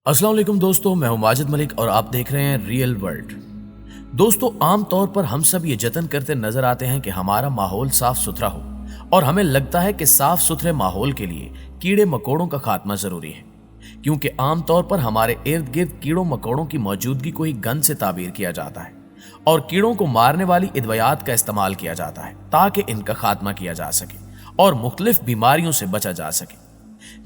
अस्सलाम वालेकुम दोस्तों, मैं हूं माजिद मलिक और आप देख रहे हैं रियल वर्ल्ड। दोस्तों, आम तौर पर हम सब ये जतन करते नजर आते हैं कि हमारा माहौल साफ सुथरा हो और हमें लगता है कि साफ सुथरे माहौल के लिए कीड़े मकोड़ों का खात्मा जरूरी है, क्योंकि आमतौर पर हमारे इर्द गिर्द कीड़ों मकोड़ों की मौजूदगी को ही गंद से ताबीर किया जाता है और कीड़ों को मारने वाली इदवियात का इस्तेमाल किया जाता है ताकि इनका खात्मा किया जा सके और मुख्तलिफ बीमारियों से बचा जा सके।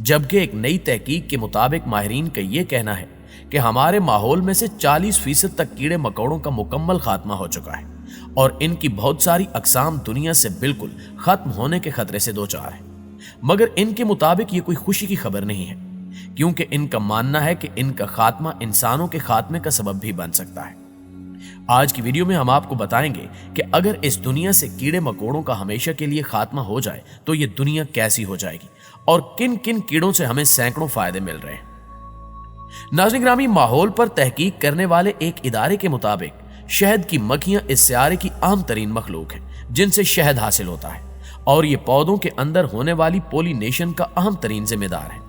जबकि एक नई तहकीक के मुताबिक माहिरीन का यह कहना है कि हमारे माहौल में से 40% तक कीड़े मकोड़ों का मुकम्मल खात्मा हो चुका है और इनकी बहुत सारी अकसाम दुनिया से बिल्कुल खत्म होने के खतरे से दो चार है। मगर इनके मुताबिक ये कोई खुशी की खबर नहीं है, क्योंकि इनका मानना है कि इनका खात्मा इंसानों के खात्मे का सबब भी बन सकता है। आज की वीडियो में हम आपको बताएंगे कि अगर इस दुनिया से कीड़े मकोड़ों का हमेशा के लिए खात्मा हो जाए तो ये दुनिया कैसी हो जाएगी और किन किन कीड़ों से हमें सैकड़ों फायदे मिल रहे हैं। नाज़रीन ग्रामी, माहौल पर तहकीक करने वाले एक इदारे के मुताबिक शहद की मक्खियां इस सियारे की आम तरीन मखलूक है जिनसे शहद हासिल होता है और ये पौधों के अंदर होने वाली पोलिनेशन का अहम तरीन जिम्मेदार है।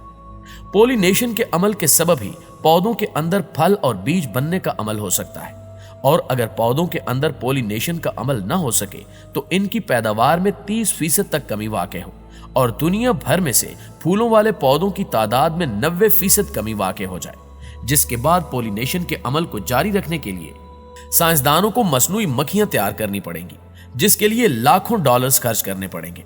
पोलिनेशन के अमल के सबब ही पौधों के अंदर फल और बीज बनने का अमल हो सकता है और अगर पौधों के अंदर पोलिनेशन का अमल न हो सके तो इनकी पैदावार में 30% तक कमी वाक़ हो और दुनिया भर में से फूलों वाले पौधों की तादाद में 90% कमी वाक़ हो जाए, जिसके बाद पोलिनेशन के अमल को जारी रखने के लिए साइंसदानों को मसनूई मक्खियां तैयार करनी पड़ेंगी, जिसके लिए लाखों डॉलर्स खर्च करने पड़ेंगे।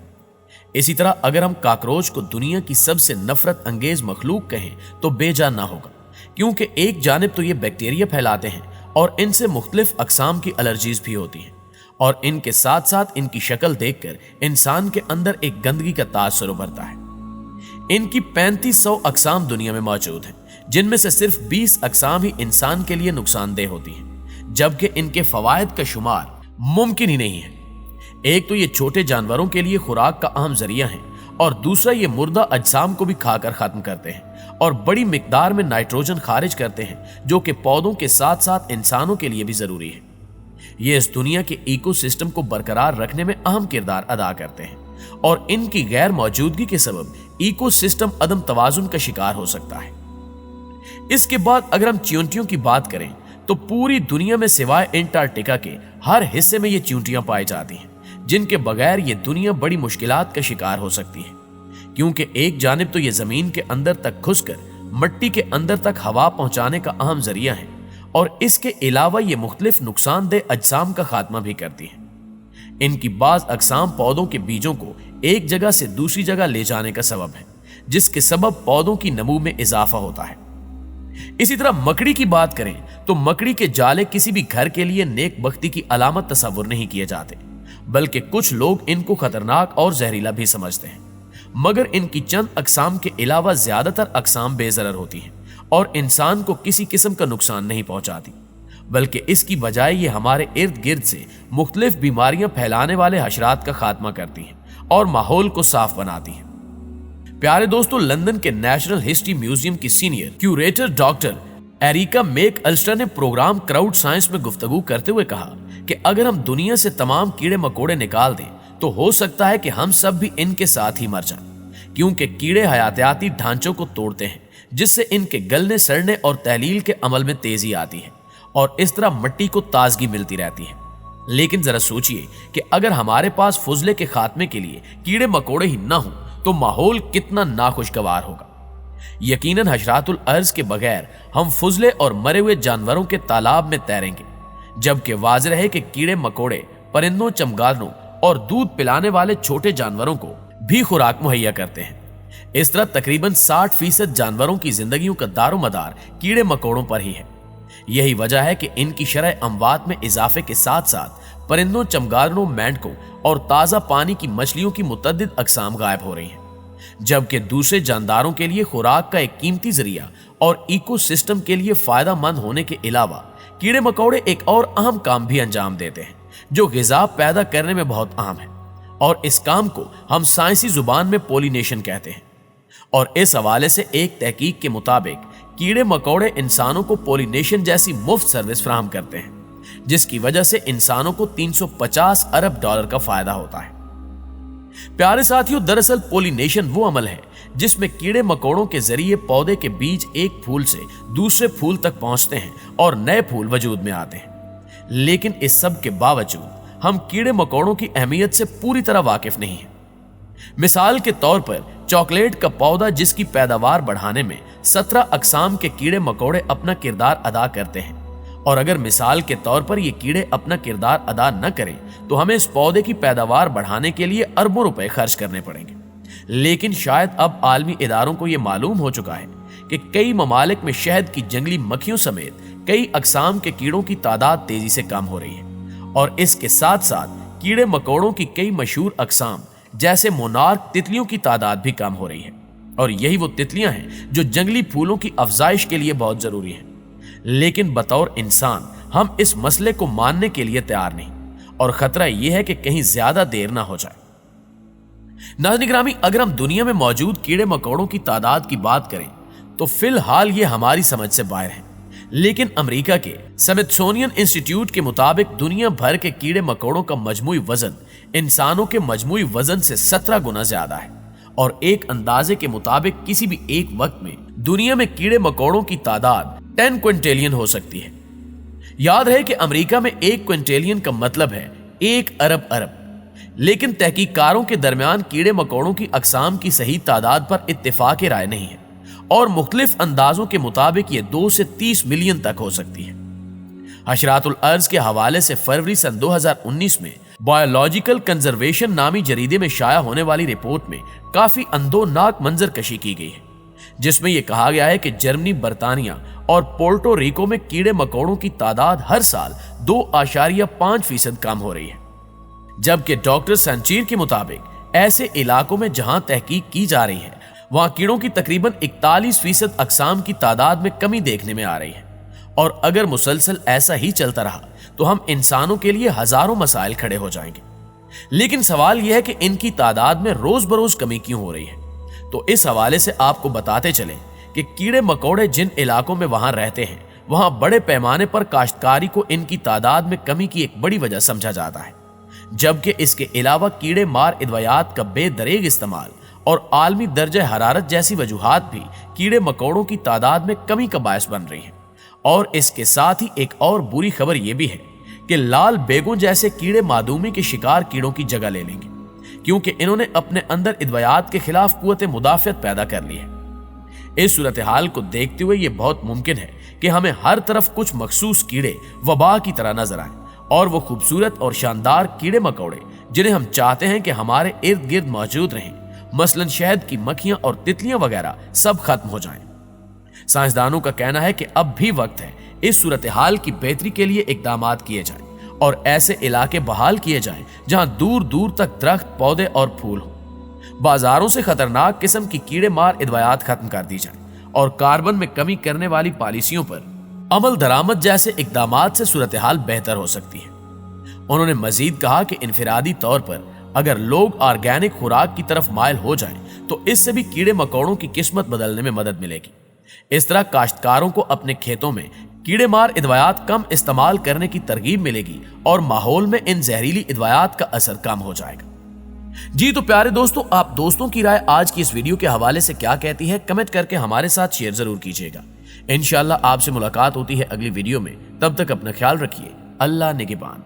इसी तरह अगर हम काकरोच को दुनिया की सबसे नफरत अंगेज मखलूक कहें तो बेजान ना होगा, क्योंकि एक जानिब तो ये बैक्टीरिया फैलाते हैं और इनसे मुख्तलिफ अकसाम की एलर्जीज भी होती हैं और इनके साथ साथ इनकी शक्ल देखकर इंसान के अंदर एक गंदगी का तासुर उभरता है। इनकी 3500 अकसाम दुनिया में मौजूद हैं, जिनमें से सिर्फ 20 अकसाम ही इंसान के लिए नुकसानदेह होती हैं, जबकि इनके फवायद का शुमार मुमकिन ही नहीं है। एक तो ये छोटे जानवरों के लिए खुराक का अहम जरिया है और दूसरा ये मुर्दा अजसाम को भी खाकर खत्म करते हैं और बड़ी मिकदार में नाइट्रोजन खारिज करते हैं, जो कि पौधों के साथ साथ इंसानों के लिए भी जरूरी है। ये इस दुनिया के इकोसिस्टम को बरकरार रखने में अहम किरदार अदा करते हैं और इनकी गैर मौजूदगी के सबब इकोसिस्टम अदम तवाजुन का शिकार हो सकता है। इसके बाद अगर हम चींटियों की बात करें तो पूरी दुनिया में सिवाय एंटार्क्टिका के हर हिस्से में ये चींटियां पाई जाती हैं, जिनके बगैर ये दुनिया बड़ी मुश्किलात का शिकार हो सकती है, क्योंकि एक जानिब तो ये जमीन के अंदर तक घुसकर मिट्टी के अंदर तक हवा पहुंचाने का अहम जरिया है और इसके अलावा ये मुख्तलिफ नुकसानदेह अजसाम का खात्मा भी करती है। इनकी बाज अकसाम पौधों के बीजों को एक जगह से दूसरी जगह ले जाने का सबब है, जिसके सबब पौधों की नमू में इजाफा होता है। इसी तरह मकड़ी की बात करें तो मकड़ी के जाले किसी भी घर के लिए नेक बख्ती की अलामत तस्वुर नहीं किए जाते, बल्कि कुछ लोग इनको खतरनाक और जहरीला भी समझते हैं। मगर इनकी चंद अकसाम के अलावा ज्यादातर अकसाम बेजरर होती हैं और इंसान को किसी किस्म का नुकसान नहीं पहुंचाती, बल्कि इसकी बजाय ये हमारे इर्द गिर्द से मुख्तलिफ बीमारियां फैलाने वाले हशरात का खात्मा करती हैं और माहौल को साफ बनाती हैं। प्यारे दोस्तों, लंदन के नेशनल हिस्ट्री म्यूजियम की senior curator doctor Erica McAlister ने प्रोग्राम क्राउड साइंस में गुफ्तगू करते हुए कहा कि अगर हम दुनिया से तमाम कीड़े मकोड़े निकाल दें तो हो सकता है कि हम सब भी इनके साथ ही मर जाएं, क्योंकि कीड़े हयातियाती ढांचों को तोड़ते हैं, जिससे इनके गलने सड़ने और तहलील के अमल में तेजी आती है और इस तरह मिट्टी को ताजगी मिलती रहती है। लेकिन जरा सोचिए कि अगर हमारे पास फुजले के खात्मे के लिए कीड़े मकोड़े ही ना हो तो माहौल कितना नाखुशगवार होगा। यकीनन हशरातुल अर्ज के बगैर हम फुजले और मरे हुए जानवरों के तालाब में तैरेंगे, जबकि वाज़ेह है कि कीड़े मकोड़े परिंदों, चमगादड़ों और दूध पिलाने वाले छोटे जानवरों को भी खुराक मुहैया करते हैं। इस तरह तकरीबन 60% जानवरों की जिंदगियों का दारोमदार कीड़े मकोड़ों पर ही है। यही वजह है कि इनकी शरह अमवात में इजाफे के साथ साथ परिंदों, चमगादड़ों, मेंढकों और ताज़ा पानी की मछलियों की मुतअद्दिद अकसाम गायब हो रही हैं, जबकि दूसरे जानदारों के लिए खुराक का एक कीमती जरिया और इकोसिस्टम के लिए फायदा मंद होने के अलावा कीड़े मकोड़े एक और अहम काम भी अंजाम देते हैं, जो ग़िज़ा पैदा करने में बहुत अहम है और इस काम को हम साइंसी जुबान में पोलिनेशन कहते हैं। और इस हवाले से एक तहकीक के मुताबिक कीड़े मकोड़े इंसानों को पोलिनेशन जैसी मुफ्त सर्विस फराहम करते हैं, जिसकी वजह से इंसानों को 350 अरब डॉलर का फायदा होता है। प्यारे साथियों, दरअसल पोलिनेशन वो अमल है जिसमें कीड़े मकोड़ों के जरिए पौधे के बीज एक फूल से दूसरे फूल तक पहुंचते हैं और नए फूल वजूद में आते हैं। लेकिन इस सब के बावजूद हम कीड़े मकोड़ों की अहमियत से पूरी तरह वाकिफ नहीं हैं। मिसाल के तौर पर चॉकलेट का पौधा, जिसकी पैदावार बढ़ाने में 17 अकसाम के कीड़े मकोड़े अपना किरदार अदा करते हैं, और अगर मिसाल के तौर पर ये कीड़े अपना किरदार अदा न करें तो हमें इस पौधे की पैदावार बढ़ाने के लिए अरबों रुपए खर्च करने पड़ेंगे। लेकिन शायद अब आलमी इदारों को यह मालूम हो चुका है कि कई ममालिक में शहद की जंगली मक्खियों समेत कई अकसाम के कीड़ों की तादाद तेजी से कम हो रही है, और इसके साथ साथ कीड़े मकोड़ों की कई मशहूर अकसाम जैसे मोनार्क तितलियों की तादाद भी कम हो रही है। और यही वो तितलियां हैं जो जंगली फूलों की अफजाइश के लिए बहुत जरूरी हैं। लेकिन बतौर इंसान हम इस मसले को मानने के लिए तैयार नहीं, और खतरा यह है कि कहीं ज्यादा देर ना हो जाए। नाज़रीन गिरामी, अगर हम दुनिया में मौजूद कीड़े मकोड़ों की तादाद की बात करें तो फिलहाल ये हमारी समझ से बाहर है। लेकिन अमेरिका के स्मिथसोनियन इंस्टीट्यूट के मुताबिक दुनिया भर के कीड़े मकोड़ों का मजमूई वजन इंसानों के मजमूई वजन से 17 गुना ज्यादा है, और एक अंदाजे के मुताबिक किसी भी एक वक्त में दुनिया में कीड़े मकोड़ों की तादाद 10 क्विंटेलियन हो सकती है। याद रहे कि अमेरिका में 1 क्विंटेलियन का मतलब है 1 अरब। लेकिन तहकीकारों के दरमियान कीड़े मकोड़ों की अकसाम की सही तादाद पर इत्तेफाक राय नहीं है, और मुख्तलिफ अंदाजों के मुताबिक ये 2 से 30 मिलियन तक हो सकती है। हशरातुल अर्ज के हवाले से फरवरी सन 2019 में बायोलॉजिकल कंजर्वेशन नामी जरीदे में शाया होने वाली रिपोर्ट में काफी अंदोनाक मंजर कशी की गई है, जिसमें यह कहा गया है कि जर्मनी, बर्तानिया और पोर्टो रिको में कीड़े मकोड़ों की तादाद हर साल 2.5% कम हो रही है। जबकि डॉक्टर संचीर के मुताबिक ऐसे इलाकों में जहां तहकीक की जा रही है वहां कीड़ों की तकरीबन 41% अकसाम की तादाद में कमी देखने में आ रही है, और अगर मुसलसल ऐसा ही चलता रहा तो हम इंसानों के लिए हजारों मसाइल खड़े हो जाएंगे। लेकिन सवाल यह है कि इनकी तादाद में रोज बरोज कमी क्यों हो रही है। तो इस हवाले से आपको बताते चलें कि कीड़े मकोड़े जिन इलाकों में वहां रहते हैं वहां बड़े पैमाने पर काश्तकारी को इनकी तादाद में कमी की एक बड़ी वजह समझा जाता है, जबकि इसके अलावा कीड़े मार अद्वियात का बेदरेग इस्तेमाल और आलमी दर्जा हरारत जैसी वजूहात भी कीड़े मकोड़ों की तादाद में कमी का बायस बन रही है। और इसके साथ ही एक और बुरी खबर यह भी है कि लाल बेगों जैसे कीड़े मादूमी के शिकार कीड़ों की जगह ले लेंगे, क्योंकि इन्होंने अपने अंदर अद्वियात के खिलाफ कुव्वत मुदाफियत पैदा कर ली है। इस सूरत हाल को देखते हुए यह बहुत मुमकिन है कि हमें हर तरफ कुछ मखसूस कीड़े वबा की तरह नजर आए, और वो खूबसूरत और शानदार कीड़े मकोड़े जिन्हें हम चाहते हैं कि हमारे इर्द गिर्द मौजूद रहें, मसलन शहद की मक्खियां और तितलियां वगैरह, सब खत्म हो जाएं। साइंसदानों का कहना है कि अब भी वक्त है इस सूरत हाल की बेहतरी के लिए इकदामात किए जाएं और ऐसे इलाके बहाल किए जाएं जहां दूर दूर तक दरख्त, पौधे और फूल हो। बाजारों से खतरनाक किस्म की कीड़े मार अद्वियात खत्म कर दी जाए और कार्बन में कमी करने वाली पॉलिसियों पर अमल दरामद जैसे इकदामात से सूरत हाल बेहतर हो सकती है। उन्होंने मजीद कहा कि इनफिरादी तौर पर अगर लोग ऑर्गेनिक खुराक की तरफ माइल हो जाएं तो इससे भी कीड़े मकोड़ों की किस्मत बदलने में मदद मिलेगी। इस तरह काश्तकारों को अपने खेतों में कीड़े मार अद्वियात कम इस्तेमाल करने की तरगीब मिलेगी और माहौल में इन जहरीली अद्वियात का असर कम हो जाएगा। जी तो प्यारे दोस्तों, आप दोस्तों की राय आज की इस वीडियो के हवाले से क्या कहती है, कमेंट करके हमारे साथ शेयर जरूर कीजिएगा। इंशाल्लाह आपसे मुलाकात होती है अगली वीडियो में। तब तक अपना ख्याल रखिए। अल्लाह निगहबान।